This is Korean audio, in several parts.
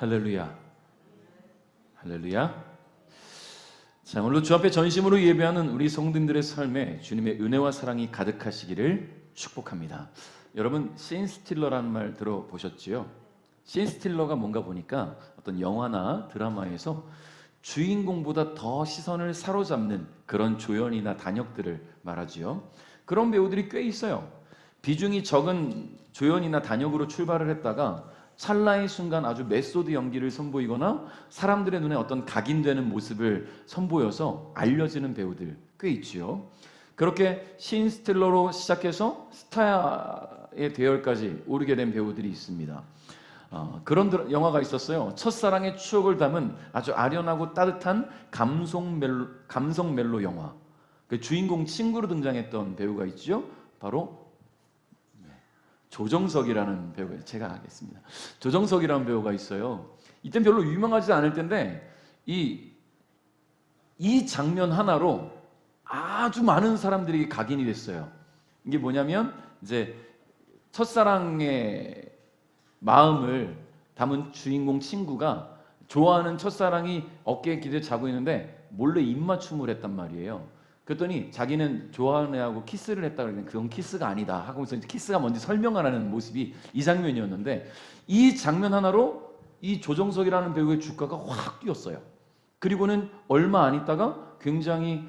할렐루야. 할렐루야. 자, 오늘도 주 앞에 전심으로 예배하는 우리 성도님들의 삶에 주님의 은혜와 사랑이 가득하시기를 축복합니다. 여러분, 신 스틸러라는 말 들어보셨지요? 신 스틸러가 뭔가 보니까 어떤 영화나 드라마에서 주인공보다 더 시선을 사로잡는 그런 조연이나 단역들을 말하지요. 그런 배우들이 꽤 있어요. 비중이 적은 조연이나 단역으로 출발을 했다가 찰나의 순간 아주 메소드 연기를 선보이거나 사람들의 눈에 어떤 각인되는 모습을 선보여서 알려지는 배우들 꽤 있지요. 그렇게 신 스틸러로 시작해서 스타의 대열까지 오르게 된 배우들이 있습니다. 그런 영화가 있었어요. 첫사랑의 추억을 담은 아주 아련하고 따뜻한 감성 멜로 영화. 그 주인공 친구로 등장했던 배우가 있죠. 바로 조정석이라는 배우가, 제가 하겠습니다. 조정석이라는 배우가 있어요. 이땐 별로 유명하지 않을 텐데 이 장면 하나로 아주 많은 사람들이 각인이 됐어요. 이게 뭐냐면 이제 첫사랑의 마음을 담은 주인공 친구가 좋아하는 첫사랑이 어깨에 기대 자고 있는데 몰래 입맞춤을 했단 말이에요. 그랬더니 자기는 좋아하는 애하고 키스를 했다 그랬는데 그건 키스가 아니다 하고서 키스가 뭔지 설명하는 모습이 이 장면이었는데, 이 장면 하나로 이 조정석이라는 배우의 주가가 확 뛰었어요. 그리고는 얼마 안 있다가 굉장히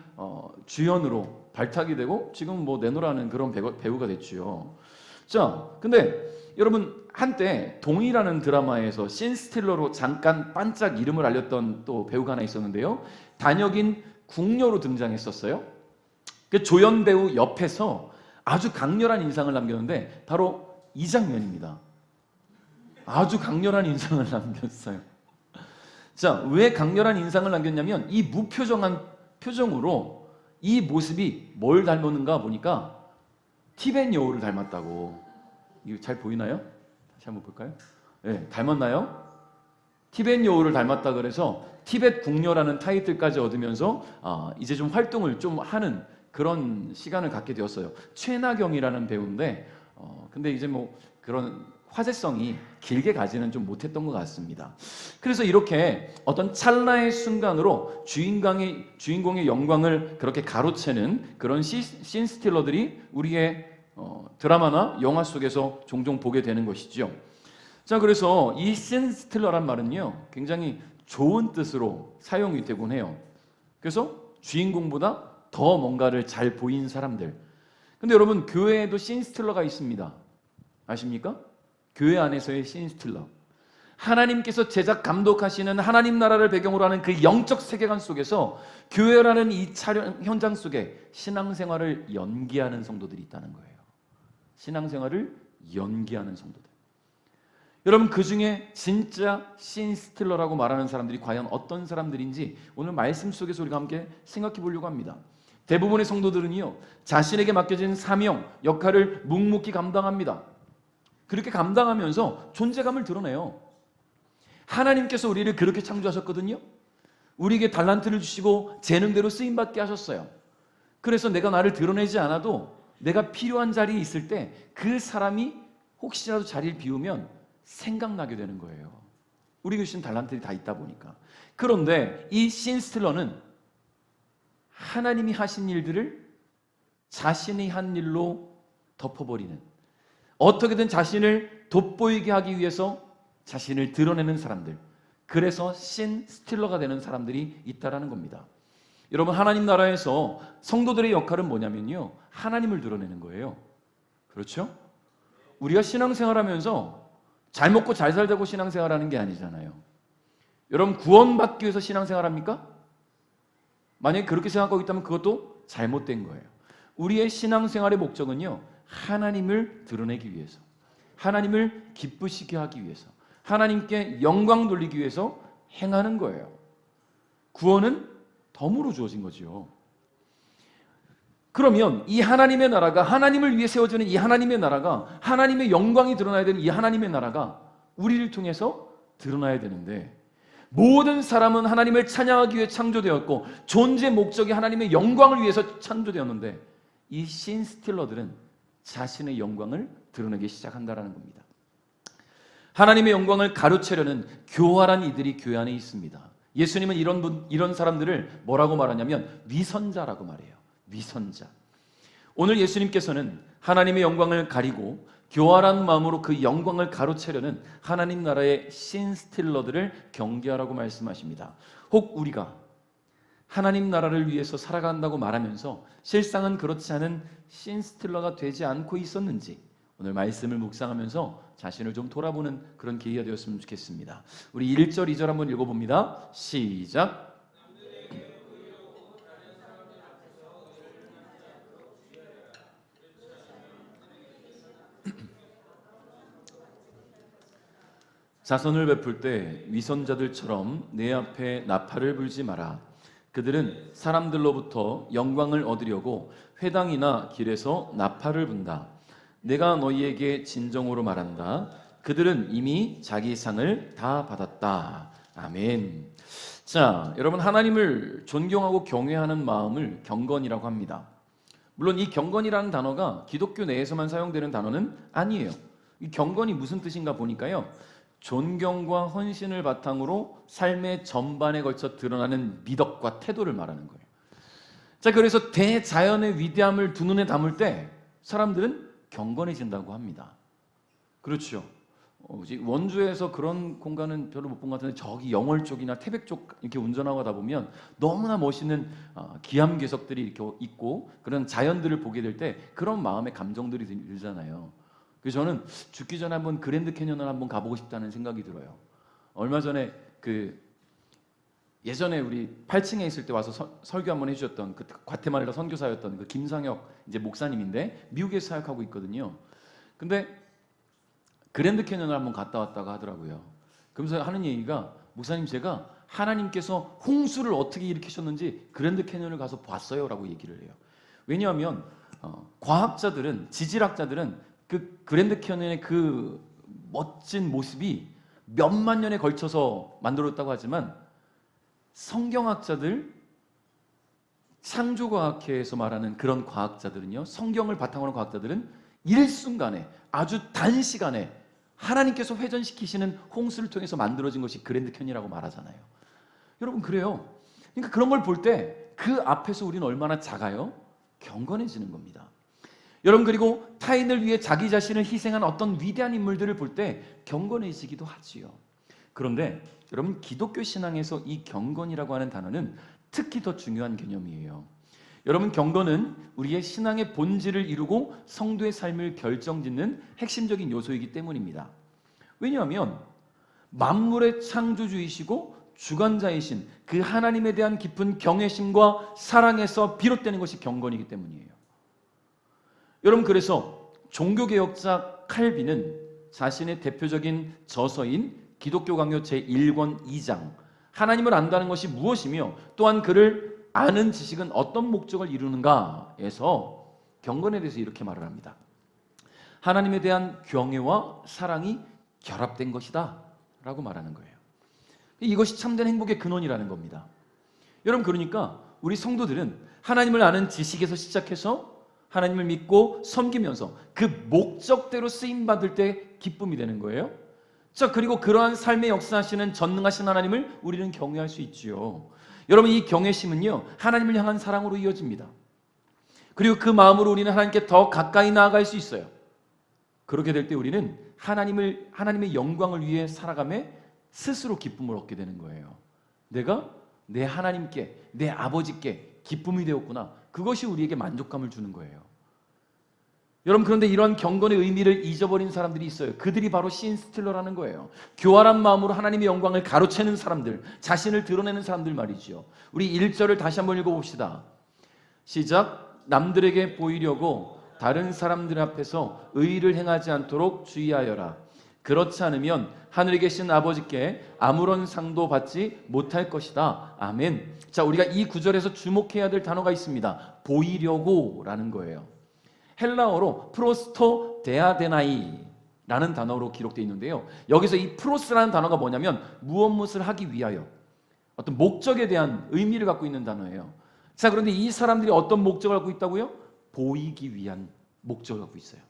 주연으로 발탁이 되고 지금 뭐 내노라는 그런 배우가 됐죠. 자, 근데 여러분, 한때 동이라는 드라마에서 신 스틸러로 잠깐 반짝 이름을 알렸던 또 배우가 하나 있었는데요. 단역인 궁녀로 등장했었어요. 그 조연 배우 옆에서 아주 강렬한 인상을 남겼는데 바로 이 장면입니다. 아주 강렬한 인상을 남겼어요. 자, 왜 강렬한 인상을 남겼냐면 이 무표정한 표정으로 이 모습이 뭘 닮았는가 보니까 티벳 여우를 닮았다고. 이거 잘 보이나요? 다시 한번 볼까요? 네, 닮았나요? 티벳 여우를 닮았다 그래서 티벳 궁녀라는 타이틀까지 얻으면서 이제 좀 활동을 좀 하는 그런 시간을 갖게 되었어요. 최나경이라는 배우인데 근데 이제 뭐 그런 화제성이 길게 가지는 좀 못했던 것 같습니다. 그래서 이렇게 어떤 찰나의 순간으로 주인공의 영광을 그렇게 가로채는 그런 신 스틸러들이 우리의 드라마나 영화 속에서 종종 보게 되는 것이죠. 자, 그래서 이 신 스틸러란 말은요, 굉장히 좋은 뜻으로 사용이 되곤 해요. 그래서 주인공보다 더 뭔가를 잘 보인 사람들. 근데 여러분, 교회에도 신 스틸러가 있습니다. 아십니까? 교회 안에서의 신 스틸러. 하나님께서 제작 감독하시는 하나님 나라를 배경으로 하는 그 영적 세계관 속에서 교회라는 이 촬영 현장 속에 신앙생활을 연기하는 성도들이 있다는 거예요. 신앙생활을 연기하는 성도들. 여러분, 그 중에 진짜 신 스틸러라고 말하는 사람들이 과연 어떤 사람들인지 오늘 말씀 속에서 우리가 함께 생각해 보려고 합니다. 대부분의 성도들은요, 자신에게 맡겨진 사명, 역할을 묵묵히 감당합니다. 그렇게 감당하면서 존재감을 드러내요. 하나님께서 우리를 그렇게 창조하셨거든요. 우리에게 달란트를 주시고 재능대로 쓰임받게 하셨어요. 그래서 내가 나를 드러내지 않아도 내가 필요한 자리에 있을 때 그 사람이 혹시라도 자리를 비우면 생각나게 되는 거예요. 우리에게 주신 달란트들이 다 있다 보니까. 그런데 이 신 스틸러는 하나님이 하신 일들을 자신이 한 일로 덮어버리는, 어떻게든 자신을 돋보이게 하기 위해서 자신을 드러내는 사람들, 그래서 신 스틸러가 되는 사람들이 있다라는 겁니다. 여러분, 하나님 나라에서 성도들의 역할은 뭐냐면요, 하나님을 드러내는 거예요. 그렇죠? 우리가 신앙생활하면서 잘 먹고 잘 살자고 신앙생활하는 게 아니잖아요. 여러분, 구원받기 위해서 신앙생활합니까? 만약에 그렇게 생각하고 있다면 그것도 잘못된 거예요. 우리의 신앙생활의 목적은요, 하나님을 드러내기 위해서, 하나님을 기쁘시게 하기 위해서, 하나님께 영광 돌리기 위해서 행하는 거예요. 구원은 덤으로 주어진 거죠. 그러면 이 하나님의 나라가, 하나님을 위해 세워지는 이 하나님의 나라가, 하나님의 영광이 드러나야 되는 이 하나님의 나라가 우리를 통해서 드러나야 되는데, 모든 사람은 하나님을 찬양하기 위해 창조되었고 존재 목적이 하나님의 영광을 위해서 창조되었는데, 이 신 스틸러들은 자신의 영광을 드러내기 시작한다는 겁니다. 하나님의 영광을 가로채려는 교활한 이들이 교회 안에 있습니다. 예수님은 이런 사람들을 뭐라고 말하냐면 위선자라고 말해요. 위선자. 오늘 예수님께서는 하나님의 영광을 가리고 교활한 마음으로 그 영광을 가로채려는 하나님 나라의 신스틸러들을 경계하라고 말씀하십니다. 혹 우리가 하나님 나라를 위해서 살아간다고 말하면서 실상은 그렇지 않은 신스틸러가 되지 않고 있었는지 오늘 말씀을 묵상하면서 자신을 좀 돌아보는 그런 계기가 되었으면 좋겠습니다. 우리 1절, 2절 한번 읽어봅니다. 시작. 자선을 베풀 때 위선자들처럼 내 앞에 나팔을 불지 마라. 그들은 사람들로부터 영광을 얻으려고 회당이나 길에서 나팔을 분다. 내가 너희에게 진정으로 말한다. 그들은 이미 자기 상을 다 받았다. 아멘. 자, 여러분, 하나님을 존경하고 경외하는 마음을 경건이라고 합니다. 물론 이 경건이라는 단어가 기독교 내에서만 사용되는 단어는 아니에요. 이 경건이 무슨 뜻인가 보니까요, 존경과 헌신을 바탕으로 삶의 전반에 걸쳐 드러나는 미덕과 태도를 말하는 거예요. 자, 그래서 대자연의 위대함을 두 눈에 담을 때 사람들은 경건해진다고 합니다. 그렇죠. 원주에서 그런 공간은 별로 못 본 것 같은데 저기 영월 쪽이나 태백 쪽 이렇게 운전하고 가다 보면 너무나 멋있는 기암괴석들이 이렇게 있고 그런 자연들을 보게 될 때 그런 마음의 감정들이 들잖아요. 그래서 저는 죽기 전에 한번 그랜드 캐년을 한번 가보고 싶다는 생각이 들어요. 얼마 전에 예전에 우리 8층에 있을 때 와서 설교 한번 해주셨던 그 과테말라 선교사였던 그 김상혁 이제 목사님인데 미국에서 사역하고 있거든요. 근데 그랜드 캐년을 한번 갔다 왔다가 하더라고요. 그러면서 하는 얘기가 목사님 제가 하나님께서 홍수를 어떻게 일으키셨는지 그랜드 캐년을 가서 봤어요라고 얘기를 해요. 왜냐하면 과학자들은 지질학자들은 그 그랜드 캐년의 그 멋진 모습이 몇만 년에 걸쳐서 만들어졌다고 하지만 성경학자들, 창조과학회에서 말하는 그런 과학자들은요, 성경을 바탕으로 한 과학자들은 일순간에 아주 단시간에 하나님께서 회전시키시는 홍수를 통해서 만들어진 것이 그랜드 캐니언이라고 말하잖아요. 여러분 그래요. 그러니까 그런 걸 볼 때 그 앞에서 우리는 얼마나 작아요? 경건해지는 겁니다. 여러분 그리고 타인을 위해 자기 자신을 희생한 어떤 위대한 인물들을 볼 때 경건해지기도 하지요. 그런데 여러분 기독교 신앙에서 이 경건이라고 하는 단어는 특히 더 중요한 개념이에요. 여러분 경건은 우리의 신앙의 본질을 이루고 성도의 삶을 결정짓는 핵심적인 요소이기 때문입니다. 왜냐하면 만물의 창조주이시고 주관자이신 그 하나님에 대한 깊은 경외심과 사랑에서 비롯되는 것이 경건이기 때문이에요. 여러분 그래서 종교개혁자 칼빈은 자신의 대표적인 저서인 기독교 강요 제1권 2장 하나님을 안다는 것이 무엇이며 또한 그를 아는 지식은 어떤 목적을 이루는가에서 경건에 대해서 이렇게 말을 합니다. 하나님에 대한 경외와 사랑이 결합된 것이다 라고 말하는 거예요. 이것이 참된 행복의 근원이라는 겁니다. 여러분 그러니까 우리 성도들은 하나님을 아는 지식에서 시작해서 하나님을 믿고 섬기면서 그 목적대로 쓰임받을 때 기쁨이 되는 거예요. 자, 그리고 그러한 삶의 역사하시는 전능하신 하나님을 우리는 경외할 수 있지요. 여러분 이 경외심은요 하나님을 향한 사랑으로 이어집니다. 그리고 그 마음으로 우리는 하나님께 더 가까이 나아갈 수 있어요. 그렇게 될 때 우리는 하나님의 영광을 위해 살아가며 스스로 기쁨을 얻게 되는 거예요. 내가 내 하나님께 내 아버지께 기쁨이 되었구나. 그것이 우리에게 만족감을 주는 거예요. 여러분 그런데 이런 경건의 의미를 잊어버린 사람들이 있어요. 그들이 바로 신스틸러라는 거예요. 교활한 마음으로 하나님의 영광을 가로채는 사람들, 자신을 드러내는 사람들 말이죠. 우리 1절을 다시 한번 읽어봅시다. 시작. 남들에게 보이려고 다른 사람들 앞에서 의를 행하지 않도록 주의하여라. 그렇지 않으면 하늘에 계신 아버지께 아무런 상도 받지 못할 것이다. 아멘. 자, 우리가 이 구절에서 주목해야 될 단어가 있습니다. 보이려고 라는 거예요. 헬라어로 프로스토 데아데나이라는 단어로 기록되어 있는데요. 여기서 이 프로스라는 단어가 뭐냐면 무엇을 하기 위하여 어떤 목적에 대한 의미를 갖고 있는 단어예요. 자, 그런데 이 사람들이 어떤 목적을 갖고 있다고요? 보이기 위한 목적을 갖고 있어요.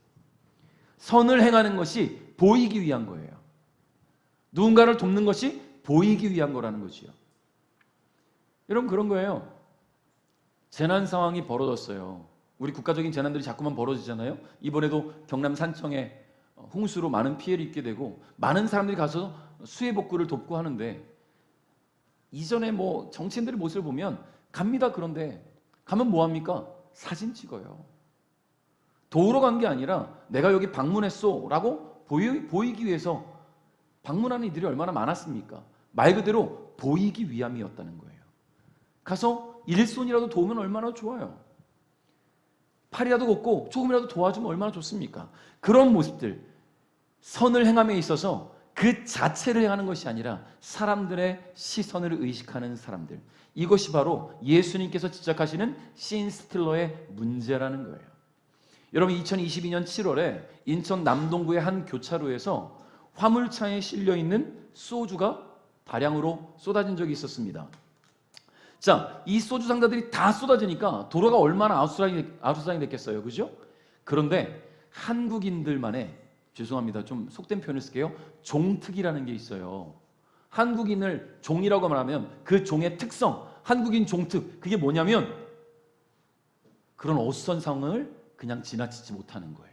선을 행하는 것이 보이기 위한 거예요. 누군가를 돕는 것이 보이기 위한 거라는 거지요. 여러분, 그런 거예요. 재난 상황이 벌어졌어요. 우리 국가적인 재난들이 자꾸만 벌어지잖아요. 이번에도 경남 산청에 홍수로 많은 피해를 입게 되고 많은 사람들이 가서 수해 복구를 돕고 하는데, 이전에 뭐 정치인들의 모습을 보면 갑니다. 그런데 가면 뭐 합니까? 사진 찍어요. 도우러 간 게 아니라 내가 여기 방문했어 라고 보이기 위해서 방문하는 이들이 얼마나 많았습니까? 말 그대로 보이기 위함이었다는 거예요. 가서 일손이라도 도우면 얼마나 좋아요. 팔이라도 걷고 조금이라도 도와주면 얼마나 좋습니까? 그런 모습들, 선을 행함에 있어서 그 자체를 행하는 것이 아니라 사람들의 시선을 의식하는 사람들, 이것이 바로 예수님께서 지적하시는 씬스틸러의 문제라는 거예요. 여러분, 2022년 7월에 인천 남동구의 한 교차로에서 화물차에 실려있는 소주가 다량으로 쏟아진 적이 있었습니다. 자, 이 소주 상자들이 다 쏟아지니까 도로가 얼마나 아우수상이 됐겠어요, 그죠? 그런데 한국인들만의, 죄송합니다, 좀 속된 표현을 쓸게요, 종특이라는 게 있어요. 한국인을 종이라고 말하면 그 종의 특성, 한국인 종특, 그게 뭐냐면 그런 어수선 상황을 그냥 지나치지 못하는 거예요.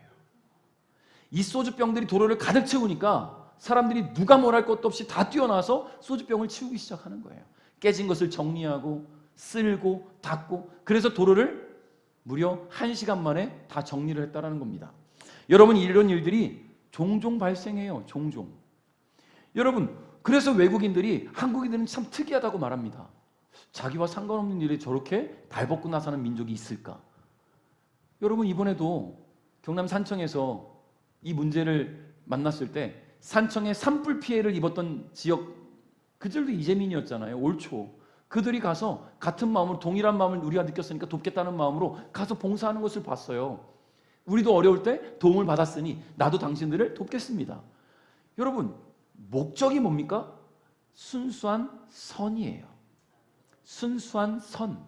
이 소주병들이 도로를 가득 채우니까 사람들이 누가 뭘 할 것도 없이 다 뛰어나와서 소주병을 치우기 시작하는 거예요. 깨진 것을 정리하고 쓸고 닦고, 그래서 도로를 무려 1시간 만에 다 정리를 했다는 겁니다. 여러분, 이런 일들이 종종 발생해요. 종종. 여러분, 그래서 외국인들이 한국인들은 참 특이하다고 말합니다. 자기와 상관없는 일에 저렇게 발벗고 나서는 민족이 있을까? 여러분, 이번에도 경남 산청에서 이 문제를 만났을 때 산청에 산불 피해를 입었던 지역, 그들도 이재민이었잖아요. 올 초. 그들이 가서 같은 마음으로, 동일한 마음을 우리가 느꼈으니까 돕겠다는 마음으로 가서 봉사하는 것을 봤어요. 우리도 어려울 때 도움을 받았으니 나도 당신들을 돕겠습니다. 여러분, 목적이 뭡니까? 순수한 선이에요. 순수한 선.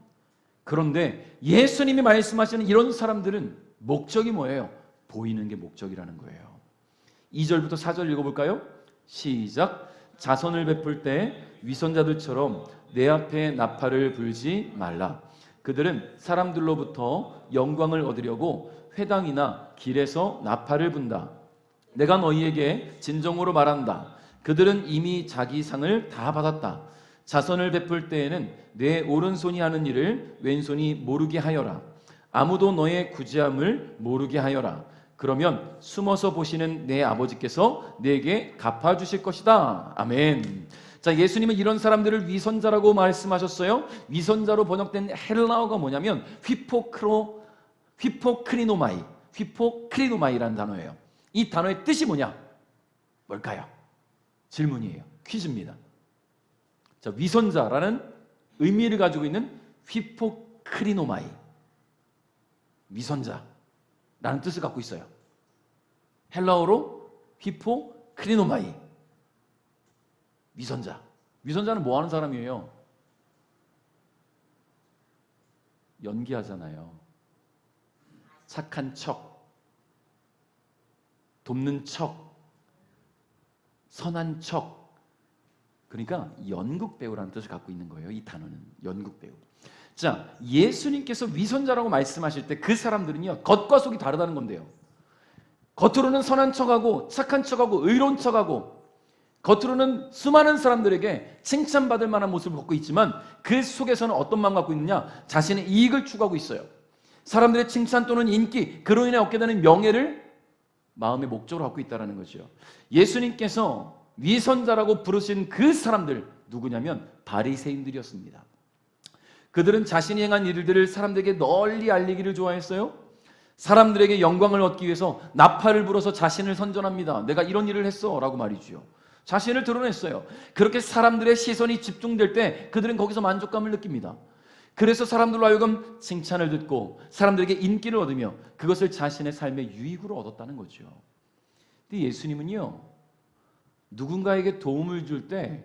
그런데 예수님이 말씀하시는 이런 사람들은 목적이 뭐예요? 보이는 게 목적이라는 거예요. 2절부터 4절 읽어볼까요? 시작. 자선을 베풀 때 위선자들처럼 내 앞에 나팔을 불지 말라. 그들은 사람들로부터 영광을 얻으려고 회당이나 길에서 나팔을 분다. 내가 너희에게 진정으로 말한다. 그들은 이미 자기 상을 다 받았다. 자선을 베풀 때에는 내 오른손이 하는 일을 왼손이 모르게 하여라. 아무도 너의 구제함을 모르게 하여라. 그러면 숨어서 보시는 내 아버지께서 내게 갚아주실 것이다. 아멘. 자, 예수님은 이런 사람들을 위선자라고 말씀하셨어요. 위선자로 번역된 헬라어가 뭐냐면 휘포크리노마이라는 단어예요. 이 단어의 뜻이 뭐냐? 뭘까요? 질문이에요. 퀴즈입니다. 자, 위선자라는 의미를 가지고 있는 휘포크리노마이, 위선자라는 뜻을 갖고 있어요. 헬라어로 휘포크리노마이, 위선자. 위선자는 뭐 하는 사람이에요? 연기하잖아요. 착한 척, 돕는 척, 선한 척. 그러니까 연극 배우라는 뜻을 갖고 있는 거예요. 이 단어는 연극 배우. 자, 예수님께서 위선자라고 말씀하실 때 그 사람들은요, 겉과 속이 다르다는 건데요. 겉으로는 선한 척하고 착한 척하고 의로운 척하고, 겉으로는 수많은 사람들에게 칭찬받을 만한 모습을 갖고 있지만 그 속에서는 어떤 마음 갖고 있느냐? 자신의 이익을 추구하고 있어요. 사람들의 칭찬 또는 인기, 그로 인해 얻게 되는 명예를 마음의 목적으로 갖고 있다는 거죠. 예수님께서 위선자라고 부르신 그 사람들 누구냐면 바리새인들이었습니다. 그들은 자신이 행한 일들을 사람들에게 널리 알리기를 좋아했어요. 사람들에게 영광을 얻기 위해서 나팔을 불어서 자신을 선전합니다. 내가 이런 일을 했어 라고 말이죠. 자신을 드러냈어요. 그렇게 사람들의 시선이 집중될 때 그들은 거기서 만족감을 느낍니다. 그래서 사람들로 하여금 칭찬을 듣고 사람들에게 인기를 얻으며 그것을 자신의 삶의 유익으로 얻었다는 거죠. 근데 예수님은요, 누군가에게 도움을 줄 때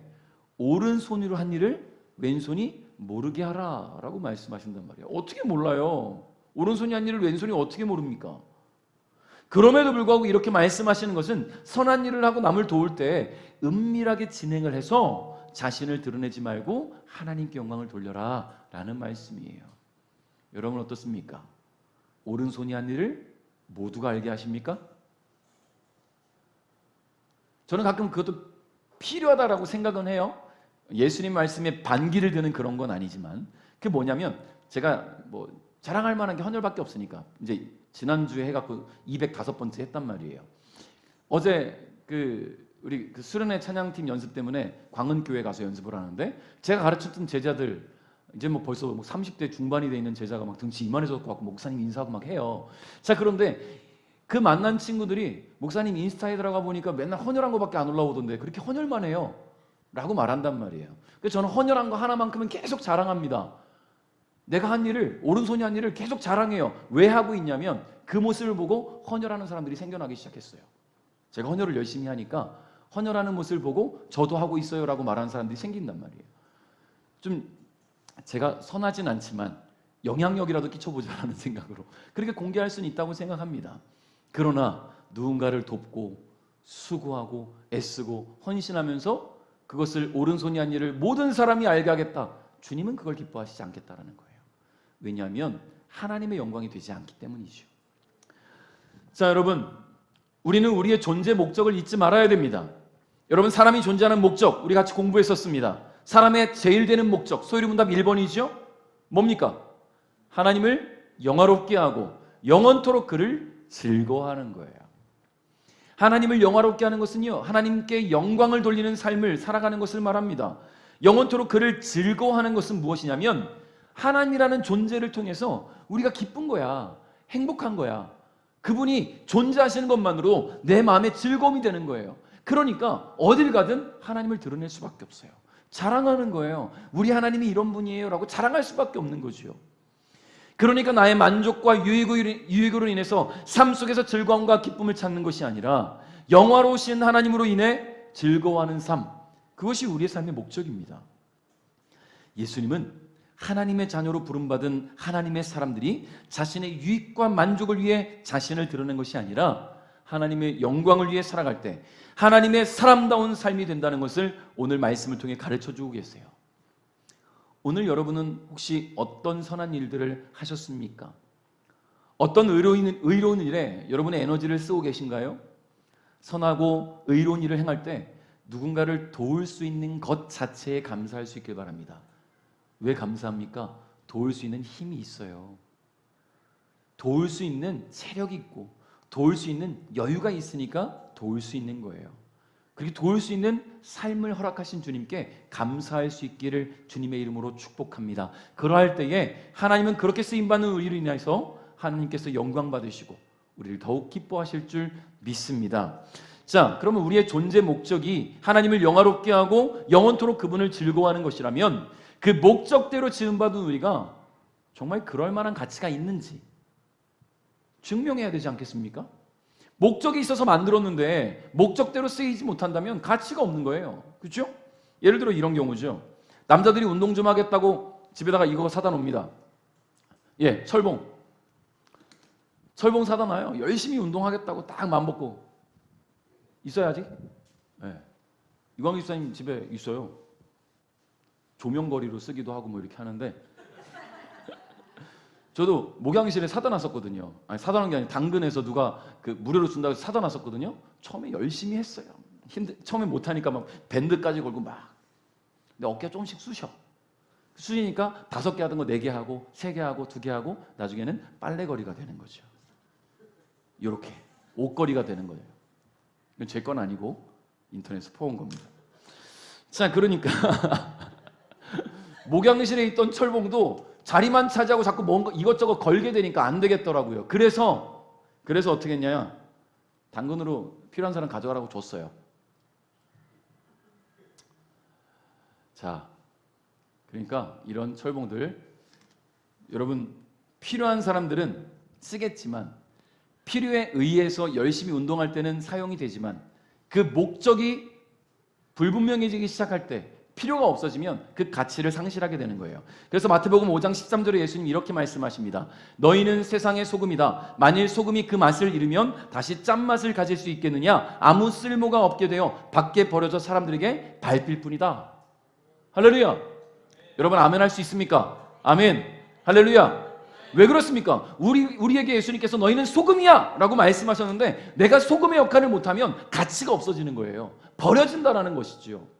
오른손으로 한 일을 왼손이 모르게 하라 라고 말씀하신단 말이에요. 어떻게 몰라요? 오른손이 한 일을 왼손이 어떻게 모릅니까? 그럼에도 불구하고 이렇게 말씀하시는 것은 선한 일을 하고 남을 도울 때 은밀하게 진행을 해서 자신을 드러내지 말고 하나님께 영광을 돌려라 라는 말씀이에요. 여러분 어떻습니까? 오른손이 한 일을 모두가 알게 하십니까? 저는 가끔 그것도 필요하다라고 생각은 해요. 예수님 말씀에 반기를 드는 그런 건 아니지만, 그게 뭐냐면 제가 뭐 자랑할 만한 게 헌혈밖에 없으니까 이제 지난주에 해갖고 205번째 했단 말이에요. 어제 우리 수련회 찬양팀 연습 때문에 광은교회 가서 연습을 하는데, 제가 가르쳤던 제자들 이제 뭐 벌써 30대 중반이 돼 있는 제자가 막 등치 이만해져서 갖고 목사님 인사하고 막 해요. 자, 그런데 그 만난 친구들이 목사님 인스타에 들어가 보니까 맨날 헌혈한 거밖에 안 올라오던데 그렇게 헌혈만 해요 라고 말한단 말이에요. 그래서 저는 헌혈한 거 하나만큼은 계속 자랑합니다. 내가 한 일을, 오른손이 한 일을 계속 자랑해요. 왜 하고 있냐면 그 모습을 보고 헌혈하는 사람들이 생겨나기 시작했어요. 제가 헌혈을 열심히 하니까 헌혈하는 모습을 보고 저도 하고 있어요 라고 말하는 사람들이 생긴단 말이에요. 좀 제가 선하진 않지만 영향력이라도 끼쳐보자라는 생각으로 그렇게 공개할 수는 있다고 생각합니다. 그러나 누군가를 돕고 수고하고 애쓰고 헌신하면서 그것을 오른손이 한 일을 모든 사람이 알게 하겠다, 주님은 그걸 기뻐하시지 않겠다라는 거예요. 왜냐하면 하나님의 영광이 되지 않기 때문이죠. 자, 여러분, 우리는 우리의 존재 목적을 잊지 말아야 됩니다. 여러분, 사람이 존재하는 목적 우리 같이 공부했었습니다. 사람의 제일 되는 목적, 소유리문답 1번이죠. 뭡니까? 하나님을 영화롭게 하고 영원토록 그를 즐거워하는 거예요. 하나님을 영화롭게 하는 것은요, 하나님께 영광을 돌리는 삶을 살아가는 것을 말합니다. 영원토록 그를 즐거워하는 것은 무엇이냐면 하나님이라는 존재를 통해서 우리가 기쁜 거야, 행복한 거야. 그분이 존재하시는 것만으로 내 마음에 즐거움이 되는 거예요. 그러니까 어딜 가든 하나님을 드러낼 수밖에 없어요. 자랑하는 거예요. 우리 하나님이 이런 분이에요 라고 자랑할 수밖에 없는 거죠. 그러니까 나의 만족과 유익으로 인해서 삶 속에서 즐거움과 기쁨을 찾는 것이 아니라 영화로우신 하나님으로 인해 즐거워하는 삶, 그것이 우리의 삶의 목적입니다. 예수님은 하나님의 자녀로 부름받은 하나님의 사람들이 자신의 유익과 만족을 위해 자신을 드러낸 것이 아니라 하나님의 영광을 위해 살아갈 때 하나님의 사람다운 삶이 된다는 것을 오늘 말씀을 통해 가르쳐주고 계세요. 오늘 여러분은 혹시 어떤 선한 일들을 하셨습니까? 어떤 의로운 일에 여러분의 에너지를 쓰고 계신가요? 선하고 의로운 일을 행할 때 누군가를 도울 수 있는 것 자체에 감사할 수 있길 바랍니다. 왜 감사합니까? 도울 수 있는 힘이 있어요. 도울 수 있는 체력이 있고 도울 수 있는 여유가 있으니까 도울 수 있는 거예요. 그렇게 도울 수 있는 삶을 허락하신 주님께 감사할 수 있기를 주님의 이름으로 축복합니다. 그러할 때에 하나님은 그렇게 쓰임받는 우리로 인해서 하나님께서 영광 받으시고 우리를 더욱 기뻐하실 줄 믿습니다. 자, 그러면 우리의 존재 목적이 하나님을 영화롭게 하고 영원토록 그분을 즐거워하는 것이라면 그 목적대로 지음받은 우리가 정말 그럴 만한 가치가 있는지 증명해야 되지 않겠습니까? 목적이 있어서 만들었는데 목적대로 쓰이지 못한다면 가치가 없는 거예요. 그렇죠? 예를 들어 이런 경우죠. 남자들이 운동 좀 하겠다고 집에다가 이거 사다 놓습니다. 예, 철봉 사다 놔요. 열심히 운동하겠다고 딱 마음 먹고 있어야지. 예. 이광희 집사님 집에 있어요. 조명거리로 쓰기도 하고 뭐 이렇게 하는데 저도 목양실에 사다 놨었거든요. 아니, 사다 놓은 게 아니라 당근에서 누가 그 무료로 준다고 해서 사다 놨었거든요. 처음에 열심히 했어요. 처음에 못하니까 막 밴드까지 걸고 막. 근데 어깨가 조금씩 쑤시니까 5개 하던 거 4개 하고 3개 하고 2개 하고 나중에는 빨래거리가 되는 거죠. 이렇게 옷걸이가 되는 거예요. 이건 제 건 아니고 인터넷에서 퍼온 겁니다. 자, 그러니까 목양실에 있던 철봉도 자리만 차지하고 자꾸 뭔가 이것저것 걸게 되니까 안 되겠더라고요. 그래서 어떻게 했냐? 당근으로 필요한 사람 가져가라고 줬어요. 자, 그러니까 이런 철봉들 여러분 필요한 사람들은 쓰겠지만 필요에 의해서 열심히 운동할 때는 사용이 되지만 그 목적이 불분명해지기 시작할 때 필요가 없어지면 그 가치를 상실하게 되는 거예요. 그래서 마태복음 5장 13절에 예수님이 이렇게 말씀하십니다. 너희는 세상의 소금이다. 만일 소금이 그 맛을 잃으면 다시 짠맛을 가질 수 있겠느냐? 아무 쓸모가 없게 되어 밖에 버려져 사람들에게 밟힐 뿐이다. 할렐루야. 여러분 아멘 할 수 있습니까? 아멘. 할렐루야. 왜 그렇습니까? 우리에게 예수님께서 너희는 소금이야 라고 말씀하셨는데 내가 소금의 역할을 못하면 가치가 없어지는 거예요. 버려진다라는 것이지요.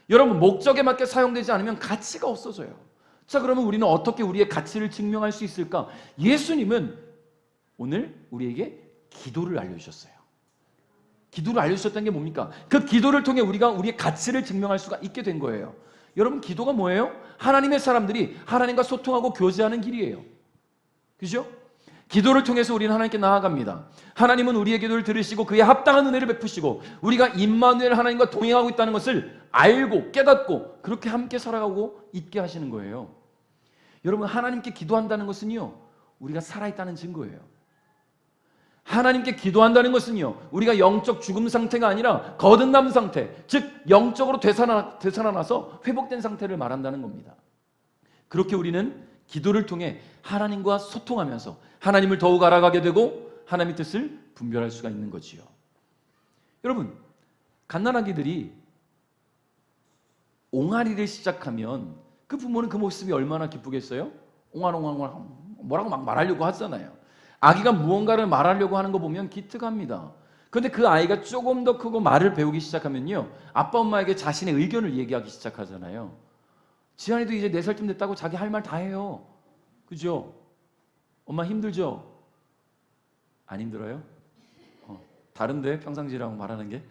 여러분 목적에 맞게 사용되지 않으면 가치가 없어져요. 자, 그러면 우리는 어떻게 우리의 가치를 증명할 수 있을까? 예수님은 오늘 우리에게 기도를 알려주셨어요. 기도를 알려주셨다는 게 뭡니까? 그 기도를 통해 우리가 우리의 가치를 증명할 수가 있게 된 거예요. 여러분 기도가 뭐예요? 하나님의 사람들이 하나님과 소통하고 교제하는 길이에요. 그죠? 기도를 통해서 우리는 하나님께 나아갑니다. 하나님은 우리의 기도를 들으시고 그에 합당한 은혜를 베푸시고 우리가 임마누엘 하나님과 동행하고 있다는 것을 알고 깨닫고 그렇게 함께 살아가고 있게 하시는 거예요. 여러분 하나님께 기도한다는 것은요 우리가 살아있다는 증거예요. 하나님께 기도한다는 것은요 우리가 영적 죽음 상태가 아니라 거듭남 상태, 즉 영적으로 되살아나서 회복된 상태를 말한다는 겁니다. 그렇게 우리는 기도를 통해 하나님과 소통하면서 하나님을 더욱 알아가게 되고 하나님의 뜻을 분별할 수가 있는 거지요. 여러분 갓난아기들이 옹알이를 시작하면 그 부모는 그 모습이 얼마나 기쁘겠어요? 옹알옹알 뭐라고 막 말하려고 하잖아요. 아기가 무언가를 말하려고 하는 거 보면 기특합니다. 그런데 그 아이가 조금 더 크고 말을 배우기 시작하면요 아빠 엄마에게 자신의 의견을 얘기하기 시작하잖아요. 지한이도 이제 4살쯤 됐다고 자기 할 말 다 해요. 그죠? 엄마 힘들죠? 안 힘들어요? 다른데 평상시라고 말하는 게?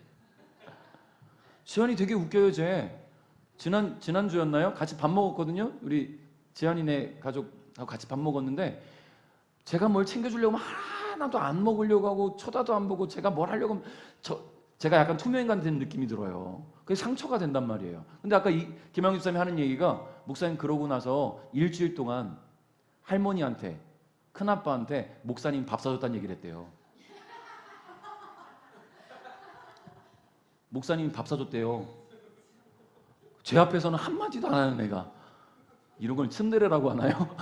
지한이 되게 웃겨요. 쟤 지난주였나요? 같이 밥 먹었거든요. 우리 지한이네 가족하고 같이 밥 먹었는데 제가 뭘 챙겨주려고 하면 하나도 안 먹으려고 하고 쳐다도 안 보고 제가 뭘 하려고 하면 제가 약간 투명인간 된 느낌이 들어요. 그게 상처가 된단 말이에요. 근데 아까 김양규 목사님이 하는 얘기가 목사님 그러고 나서 일주일 동안 할머니한테 큰아빠한테 목사님 밥 사줬다는 얘기를 했대요. 목사님이 밥 사줬대요. 제 앞에서는 한마디도 안 하는 애가 이런 걸 츤데레라고 하나요?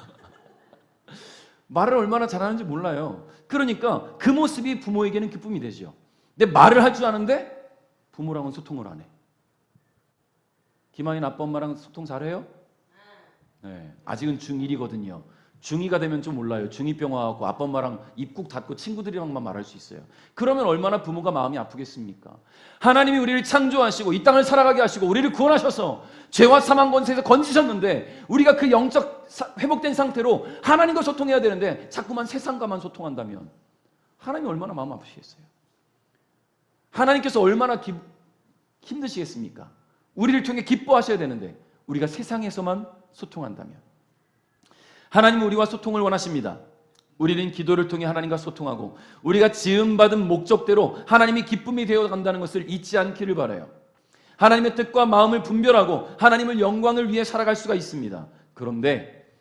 말을 얼마나 잘하는지 몰라요. 그러니까 그 모습이 부모에게는 기쁨이 되죠. 근데 말을 할 줄 아는데 부모랑은 소통을 안 해. 김한인 아빠 엄마랑 소통 잘해요? 네, 아직은 중1이거든요. 중2가 되면 좀 몰라요. 중2병 와갖고 아빠 엄마랑 입국 닫고 친구들이랑만 말할 수 있어요. 그러면 얼마나 부모가 마음이 아프겠습니까? 하나님이 우리를 창조하시고 이 땅을 살아가게 하시고 우리를 구원하셔서 죄와 사망 권세에서 건지셨는데 우리가 그 영적 회복된 상태로 하나님과 소통해야 되는데 자꾸만 세상과만 소통한다면 하나님이 얼마나 마음 아프시겠어요? 하나님께서 얼마나 힘드시겠습니까? 우리를 통해 기뻐하셔야 되는데 우리가 세상에서만 소통한다면 하나님은 우리와 소통을 원하십니다. 우리는 기도를 통해 하나님과 소통하고 우리가 지음받은 목적대로 하나님이 기쁨이 되어간다는 것을 잊지 않기를 바라요. 하나님의 뜻과 마음을 분별하고 하나님을 영광을 위해 살아갈 수가 있습니다. 그런데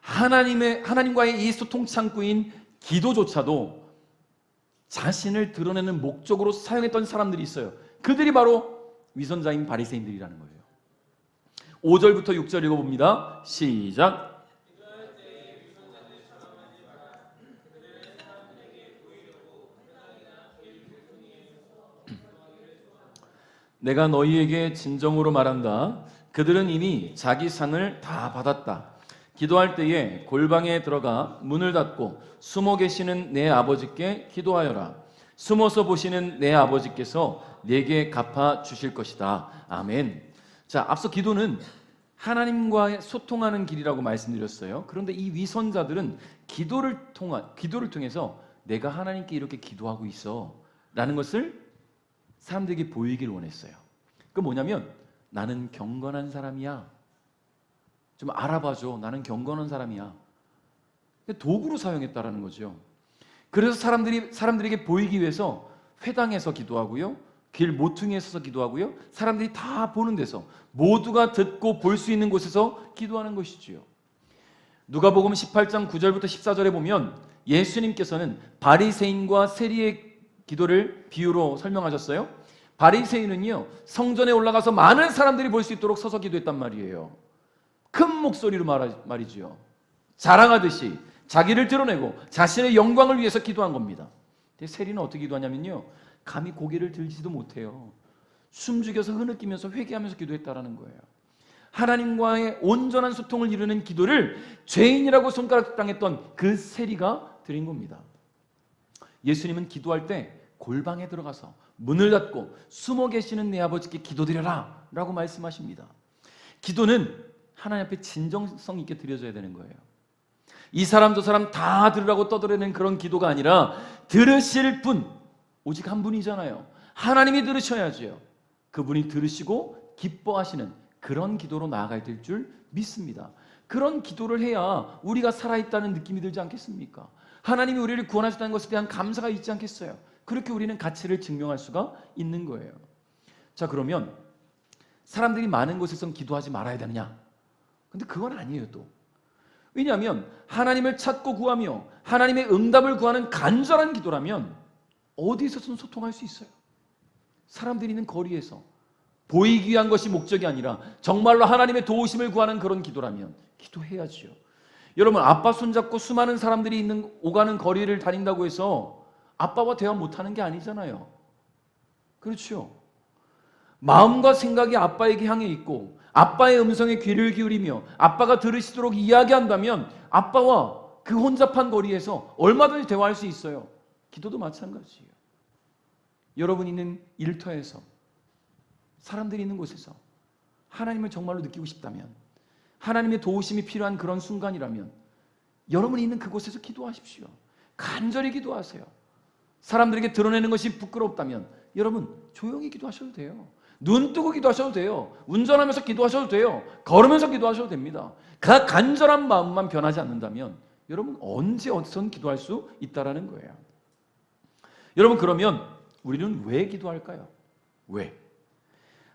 하나님과의 이 소통 창구인 기도조차도 자신을 드러내는 목적으로 사용했던 사람들이 있어요. 그들이 바로 위선자인 바리새인들이라는 거예요. 5절부터 6절 읽어봅니다. 시작. 내가 너희에게 진정으로 말한다. 그들은 이미 자기 상을 다 받았다. 기도할 때에 골방에 들어가 문을 닫고 숨어 계시는 내 아버지께 기도하여라. 숨어서 보시는 내 아버지께서 내게 갚아 주실 것이다. 아멘. 자, 앞서 기도는 하나님과 소통하는 길이라고 말씀드렸어요. 그런데 이 위선자들은 기도를 통해서 내가 하나님께 이렇게 기도하고 있어 라는 것을 사람들에게 보이길 원했어요. 그 뭐냐면 나는 경건한 사람이야. 좀 알아봐줘. 나는 경건한 사람이야. 도구로 사용했다라는 거죠. 그래서 사람들에게 보이기 위해서 회당에서 기도하고요. 길 모퉁이에 서서 기도하고요. 사람들이 다 보는 데서 모두가 듣고 볼 수 있는 곳에서 기도하는 것이지요. 누가복음 18장 9절부터 14절에 보면 예수님께서는 바리새인과 세리의 기도를 비유로 설명하셨어요. 바리새인은요, 성전에 올라가서 많은 사람들이 볼 수 있도록 서서 기도했단 말이에요. 큰 목소리로 말이지요. 자랑하듯이 자기를 드러내고 자신의 영광을 위해서 기도한 겁니다. 근데 세리는 어떻게 기도하냐면요, 감히 고개를 들지도 못해요. 숨죽여서 흐느끼면서 회개하면서 기도했다라는 거예요. 하나님과의 온전한 소통을 이루는 기도를 죄인이라고 손가락당했던 그 세리가 드린 겁니다. 예수님은 기도할 때 골방에 들어가서 문을 닫고 숨어 계시는 내 아버지께 기도드려라 라고 말씀하십니다. 기도는 하나님 앞에 진정성 있게 드려져야 되는 거예요. 이 사람 저 사람 다 들으라고 떠들어내는 그런 기도가 아니라 들으실 분, 오직 한 분이잖아요. 하나님이 들으셔야죠. 그분이 들으시고 기뻐하시는 그런 기도로 나아가야 될 줄 믿습니다. 그런 기도를 해야 우리가 살아있다는 느낌이 들지 않겠습니까? 하나님이 우리를 구원하셨다는 것에 대한 감사가 있지 않겠어요? 그렇게 우리는 가치를 증명할 수가 있는 거예요. 자, 그러면 사람들이 많은 곳에선 기도하지 말아야 되느냐? 근데 그건 아니에요, 또. 왜냐하면 하나님을 찾고 구하며 하나님의 응답을 구하는 간절한 기도라면 어디서든 소통할 수 있어요. 사람들이 있는 거리에서 보이기 위한 것이 목적이 아니라 정말로 하나님의 도우심을 구하는 그런 기도라면 기도해야지요. 여러분, 아빠 손잡고 수많은 사람들이 오가는 거리를 다닌다고 해서 아빠와 대화 못하는 게 아니잖아요. 그렇죠? 마음과 생각이 아빠에게 향해 있고 아빠의 음성에 귀를 기울이며 아빠가 들으시도록 이야기한다면 아빠와 그 혼잡한 거리에서 얼마든지 대화할 수 있어요. 기도도 마찬가지예요. 여러분 있는 일터에서, 사람들이 있는 곳에서 하나님을 정말로 느끼고 싶다면, 하나님의 도우심이 필요한 그런 순간이라면 여러분이 있는 그곳에서 기도하십시오. 간절히 기도하세요. 사람들에게 드러내는 것이 부끄럽다면 여러분 조용히 기도하셔도 돼요. 눈 뜨고 기도하셔도 돼요. 운전하면서 기도하셔도 돼요. 걸으면서 기도하셔도 됩니다. 그 간절한 마음만 변하지 않는다면 여러분 언제 어디서든 기도할 수 있다라는 거예요. 여러분, 그러면 우리는 왜 기도할까요? 왜?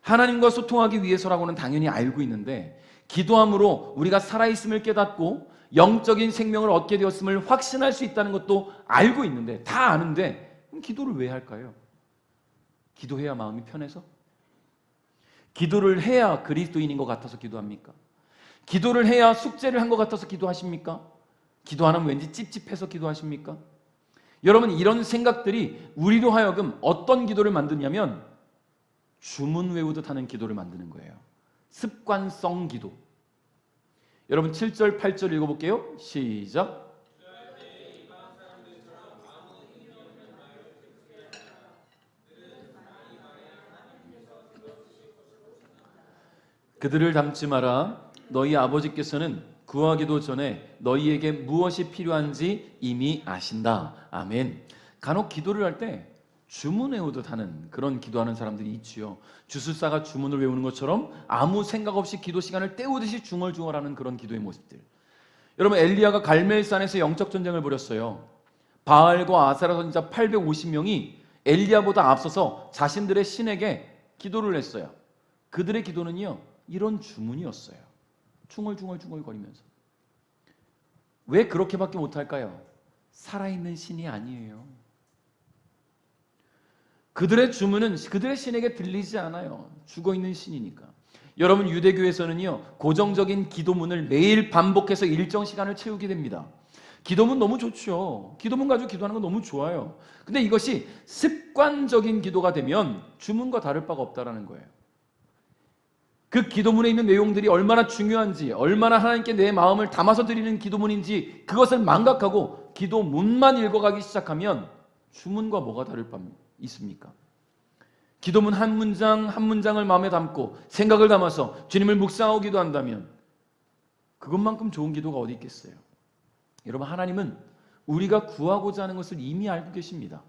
하나님과 소통하기 위해서라고는 당연히 알고 있는데, 기도함으로 우리가 살아있음을 깨닫고 영적인 생명을 얻게 되었음을 확신할 수 있다는 것도 알고 있는데, 다 아는데 그럼 기도를 왜 할까요? 기도해야 마음이 편해서? 기도를 해야 그리스도인인 것 같아서 기도합니까? 기도를 해야 숙제를 한 것 같아서 기도하십니까? 기도 안 하면 왠지 찝찝해서 기도하십니까? 여러분, 이런 생각들이 우리로 하여금 어떤 기도를 만드냐면 주문 외우듯 하는 기도를 만드는 거예요. 습관성 기도. 여러분 7절 8절 읽어볼게요. 시작. 그들을 닮지 마라. 너희 아버지께서는 구하기도 전에 너희에게 무엇이 필요한지 이미 아신다. 아멘. 간혹 기도를 할 때 주문 외우듯 하는 그런 기도하는 사람들이 있지요. 주술사가 주문을 외우는 것처럼 아무 생각 없이 기도 시간을 때우듯이 중얼중얼하는 그런 기도의 모습들. 여러분, 엘리야가 갈멜산에서 영적 전쟁을 벌였어요. 바알과 아세라 선지자 850명이 엘리야보다 앞서서 자신들의 신에게 기도를 했어요. 그들의 기도는요, 이런 주문이었어요. 중얼중얼 거리면서. 왜 그렇게밖에 못할까요? 살아있는 신이 아니에요. 그들의 주문은 그들의 신에게 들리지 않아요. 죽어있는 신이니까. 여러분, 유대교에서는요, 고정적인 기도문을 매일 반복해서 일정 시간을 채우게 됩니다. 기도문 너무 좋죠. 기도문 가지고 기도하는 건 너무 좋아요. 근데 이것이 습관적인 기도가 되면 주문과 다를 바가 없다라는 거예요. 그 기도문에 있는 내용들이 얼마나 중요한지, 얼마나 하나님께 내 마음을 담아서 드리는 기도문인지 그것을 망각하고 기도문만 읽어가기 시작하면 주문과 뭐가 다를 바 있습니까? 기도문 한 문장 한 문장을 마음에 담고 생각을 담아서 주님을 묵상하고 기도한다면 그것만큼 좋은 기도가 어디 있겠어요? 여러분, 하나님은 우리가 구하고자 하는 것을 이미 알고 계십니다.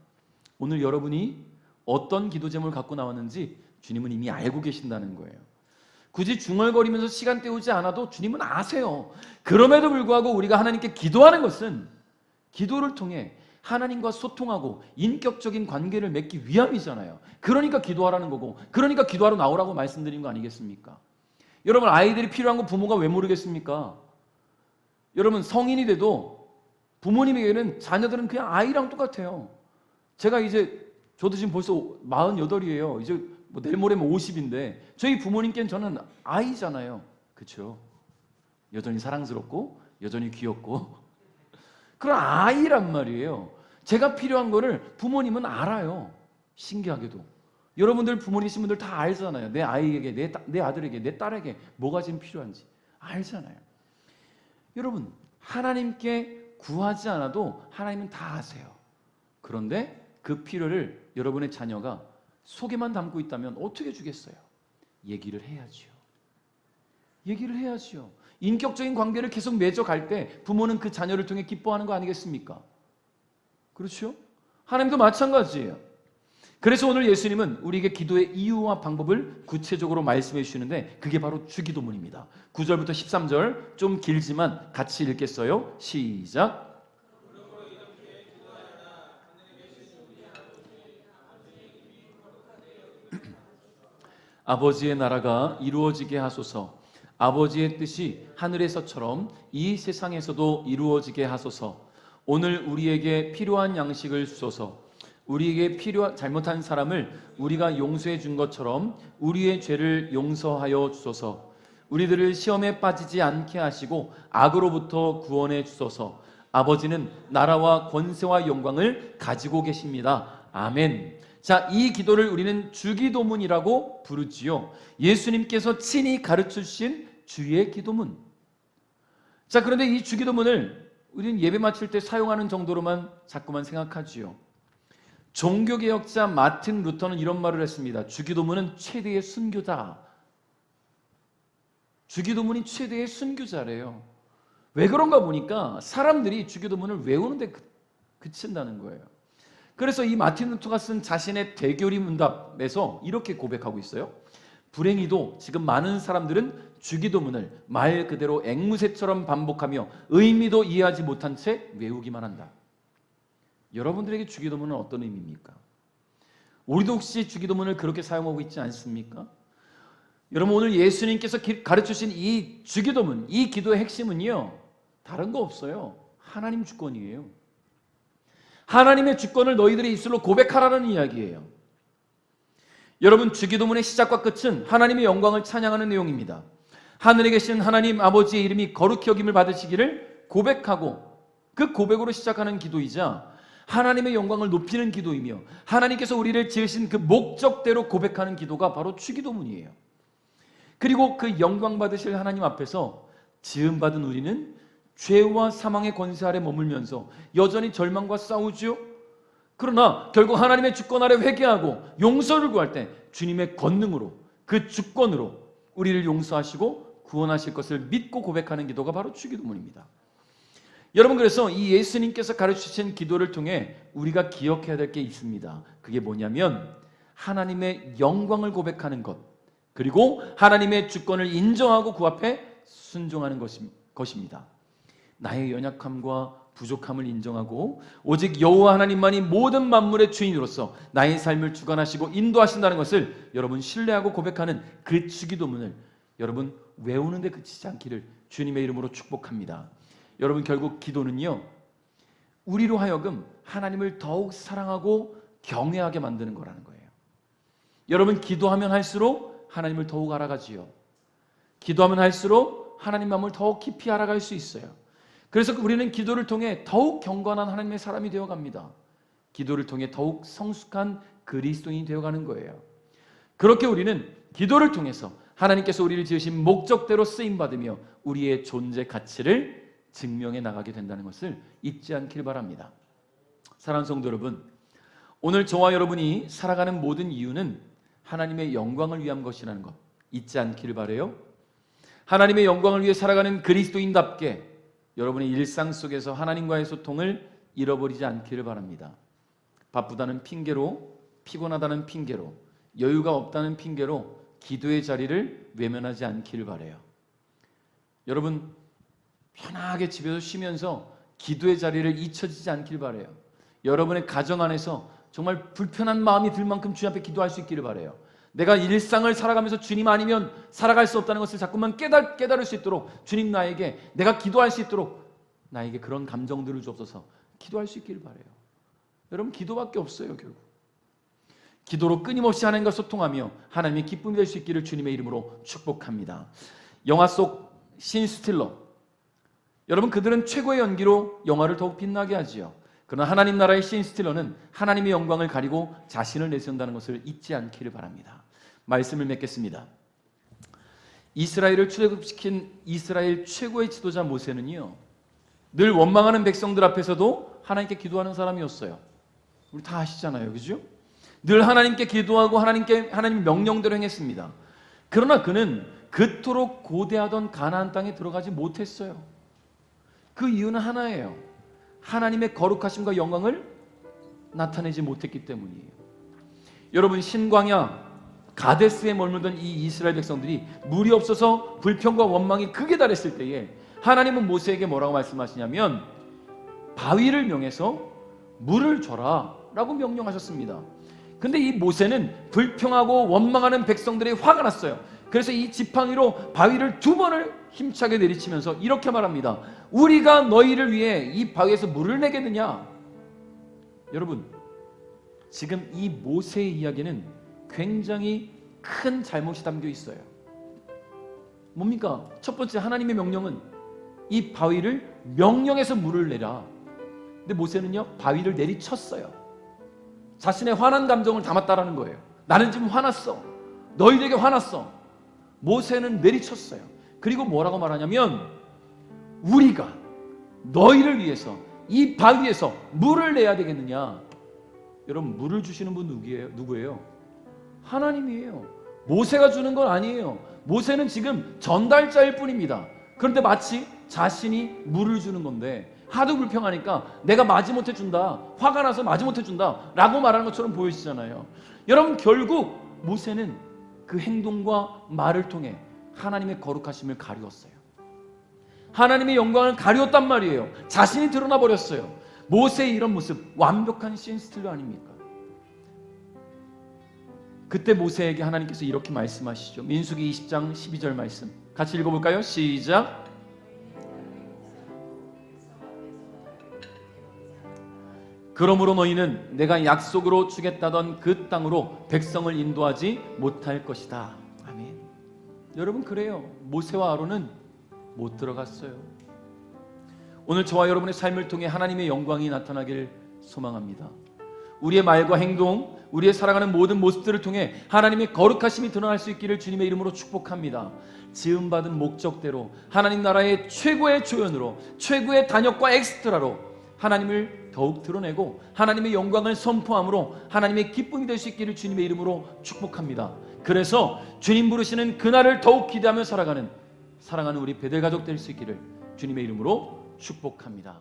오늘 여러분이 어떤 기도 제목을 갖고 나왔는지 주님은 이미 알고 계신다는 거예요. 굳이 중얼거리면서 시간 때우지 않아도 주님은 아세요. 그럼에도 불구하고 우리가 하나님께 기도하는 것은 기도를 통해 하나님과 소통하고 인격적인 관계를 맺기 위함이잖아요. 그러니까 기도하라는 거고, 그러니까 기도하러 나오라고 말씀드린 거 아니겠습니까? 여러분, 아이들이 필요한 거 부모가 왜 모르겠습니까? 여러분, 성인이 돼도 부모님에게는 자녀들은 그냥 아이랑 똑같아요. 제가 이제 저도 지금 벌써 48이에요. 이제 뭐 내일 모레면 50인데 저희 부모님께는 저는 아이잖아요. 그렇죠? 여전히 사랑스럽고 여전히 귀엽고 그런 아이란 말이에요. 제가 필요한 거를 부모님은 알아요. 신기하게도. 여러분들 부모님이신 분들 다 알잖아요. 내 아이에게, 내 아들에게, 내 딸에게 뭐가 지금 필요한지 알잖아요. 여러분, 하나님께 구하지 않아도 하나님은 다 아세요. 그런데 그 필요를 여러분의 자녀가 속에만 담고 있다면 어떻게 주겠어요? 얘기를 해야지요. 얘기를 해야지요. 인격적인 관계를 계속 맺어갈 때 부모는 그 자녀를 통해 기뻐하는 거 아니겠습니까? 그렇죠? 하나님도 마찬가지예요. 그래서 오늘 예수님은 우리에게 기도의 이유와 방법을 구체적으로 말씀해 주시는데 그게 바로 주기도문입니다. 9절부터 13절 좀 길지만 같이 읽겠어요. 시작. 아버지의 나라가 이루어지게 하소서. 아버지의 뜻이 하늘에서처럼 이 세상에서도 이루어지게 하소서. 오늘 우리에게 필요한 양식을 주소서. 우리에게 잘못한 사람을 우리가 용서해 준 것처럼 우리의 죄를 용서하여 주소서. 우리들을 시험에 빠지지 않게 하시고 악으로부터 구원해 주소서. 아버지는 나라와 권세와 영광을 가지고 계십니다. 아멘. 자, 이 기도를 우리는 주기도문이라고 부르지요. 예수님께서 친히 가르쳐 주신 주의 기도문. 자, 그런데 이 주기도문을 우리는 예배 마칠 때 사용하는 정도로만 자꾸만 생각하지요. 종교개혁자 마틴 루터는 이런 말을 했습니다. 주기도문은 최대의 순교다. 주기도문이 최대의 순교자래요. 왜 그런가 보니까 사람들이 주기도문을 외우는데 그친다는 거예요. 그래서 이 마틴 루터가 쓴 자신의 대교리 문답에서 이렇게 고백하고 있어요. 불행히도 지금 많은 사람들은 주기도문을 말 그대로 앵무새처럼 반복하며 의미도 이해하지 못한 채 외우기만 한다. 여러분들에게 주기도문은 어떤 의미입니까? 우리도 혹시 주기도문을 그렇게 사용하고 있지 않습니까? 여러분, 오늘 예수님께서 가르치신 이 주기도문, 이 기도의 핵심은요, 다른 거 없어요. 하나님 주권이에요. 하나님의 주권을 너희들의 입술로 고백하라는 이야기예요. 여러분, 주기도문의 시작과 끝은 하나님의 영광을 찬양하는 내용입니다. 하늘에 계신 하나님 아버지의 이름이 거룩히 여김을 받으시기를 고백하고 그 고백으로 시작하는 기도이자 하나님의 영광을 높이는 기도이며 하나님께서 우리를 지으신 그 목적대로 고백하는 기도가 바로 주기도문이에요. 그리고 그 영광 받으실 하나님 앞에서 지음받은 우리는 죄와 사망의 권세 아래 머물면서 여전히 절망과 싸우지요. 그러나 결국 하나님의 주권 아래 회개하고 용서를 구할 때 주님의 권능으로 그 주권으로 우리를 용서하시고 구원하실 것을 믿고 고백하는 기도가 바로 주기도문입니다. 여러분, 그래서 이 예수님께서 가르치신 기도를 통해 우리가 기억해야 될 게 있습니다. 그게 뭐냐면 하나님의 영광을 고백하는 것, 그리고 하나님의 주권을 인정하고 그 앞에 순종하는 것입니다. 나의 연약함과 부족함을 인정하고 오직 여호와 하나님만이 모든 만물의 주인으로서 나의 삶을 주관하시고 인도하신다는 것을 여러분 신뢰하고 고백하는 그 주기도문을 여러분 외우는데 그치지 않기를 주님의 이름으로 축복합니다. 여러분, 결국 기도는요, 우리로 하여금 하나님을 더욱 사랑하고 경외하게 만드는 거라는 거예요. 여러분, 기도하면 할수록 하나님을 더욱 알아가지요. 기도하면 할수록 하나님 마음을 더욱 깊이 알아갈 수 있어요. 그래서 우리는 기도를 통해 더욱 경건한 하나님의 사람이 되어갑니다. 기도를 통해 더욱 성숙한 그리스도인이 되어가는 거예요. 그렇게 우리는 기도를 통해서 하나님께서 우리를 지으신 목적대로 쓰임받으며 우리의 존재 가치를 증명해 나가게 된다는 것을 잊지 않길 바랍니다. 사랑하는 성도 여러분, 오늘 저와 여러분이 살아가는 모든 이유는 하나님의 영광을 위한 것이라는 것 잊지 않기를 바라요. 하나님의 영광을 위해 살아가는 그리스도인답게 여러분의 일상 속에서 하나님과의 소통을 잃어버리지 않기를 바랍니다. 바쁘다는 핑계로, 피곤하다는 핑계로, 여유가 없다는 핑계로 기도의 자리를 외면하지 않기를 바라요. 여러분, 편하게 집에서 쉬면서 기도의 자리를 잊혀지지 않길 바라요. 여러분의 가정 안에서 정말 불편한 마음이 들 만큼 주님 앞에 기도할 수 있기를 바라요. 내가 일상을 살아가면서 주님 아니면 살아갈 수 없다는 것을 자꾸만 깨달을 수 있도록 주님 나에게 내가 기도할 수 있도록 나에게 그런 감정들을 주옵소서. 기도할 수 있기를 바라요. 여러분, 기도밖에 없어요. 결국 기도로 끊임없이 하나님과 소통하며 하나님의 기쁨이 될 수 있기를 주님의 이름으로 축복합니다. 영화 속 신 스틸러, 여러분 그들은 최고의 연기로 영화를 더욱 빛나게 하지요. 그러나 하나님 나라의 신 스틸러는 하나님의 영광을 가리고 자신을 내세운다는 것을 잊지 않기를 바랍니다. 말씀을 맺겠습니다. 이스라엘을 출애굽시킨 이스라엘 최고의 지도자 모세는요, 늘 원망하는 백성들 앞에서도 하나님께 기도하는 사람이었어요. 우리 다 아시잖아요, 그죠? 늘 하나님께 기도하고 하나님 명령대로 행했습니다. 그러나 그는 그토록 고대하던 가나안 땅에 들어가지 못했어요. 그 이유는 하나예요. 하나님의 거룩하심과 영광을 나타내지 못했기 때문이에요. 여러분, 신광야 가데스에 머물던 이 이스라엘 백성들이 물이 없어서 불평과 원망이 극에 달했을 때에 하나님은 모세에게 뭐라고 말씀하시냐면 바위를 명해서 물을 줘라 라고 명령하셨습니다. 근데 이 모세는 불평하고 원망하는 백성들이 화가 났어요. 그래서 이 지팡이로 바위를 2번을 힘차게 내리치면서 이렇게 말합니다. 우리가 너희를 위해 이 바위에서 물을 내겠느냐? 여러분, 지금 이 모세의 이야기는 굉장히 큰 잘못이 담겨 있어요. 뭡니까? 첫 번째, 하나님의 명령은 이 바위를 명령해서 물을 내라. 근데 모세는요, 바위를 내리쳤어요. 자신의 화난 감정을 담았다라는 거예요. 나는 지금 화났어. 너희들에게 화났어. 모세는 내리쳤어요. 그리고 뭐라고 말하냐면 우리가 너희를 위해서 이 바위에서 물을 내야 되겠느냐? 여러분, 물을 주시는 분 누구예요? 하나님이에요. 모세가 주는 건 아니에요. 모세는 지금 전달자일 뿐입니다. 그런데 마치 자신이 물을 주는 건데 하도 불평하니까 내가 마지못해 준다, 화가 나서 마지못해 준다 라고 말하는 것처럼 보이시잖아요. 여러분, 결국 모세는 그 행동과 말을 통해 하나님의 거룩하심을 가리웠어요. 하나님의 영광을 가리웠단 말이에요. 자신이 드러나 버렸어요. 모세의 이런 모습, 완벽한 신스틸러 아닙니까? 그때 모세에게 하나님께서 이렇게 말씀하시죠. 민수기 20장 12절 말씀 같이 읽어볼까요? 시작. 그러므로 너희는 내가 약속으로 주겠다던 그 땅으로 백성을 인도하지 못할 것이다. 아멘. 여러분, 그래요. 모세와 아론은 못 들어갔어요. 오늘 저와 여러분의 삶을 통해 하나님의 영광이 나타나길 소망합니다. 우리의 말과 행동, 우리의 살아가는 모든 모습들을 통해 하나님의 거룩하심이 드러날 수 있기를 주님의 이름으로 축복합니다. 지음받은 목적대로 하나님 나라의 최고의 조연으로, 최고의 단역과 엑스트라로 하나님을 더욱 드러내고 하나님의 영광을 선포함으로 하나님의 기쁨이 될 수 있기를 주님의 이름으로 축복합니다. 그래서 주님 부르시는 그날을 더욱 기대하며 살아가는 사랑하는 우리 베델 가족 될 수 있기를 주님의 이름으로 축복합니다.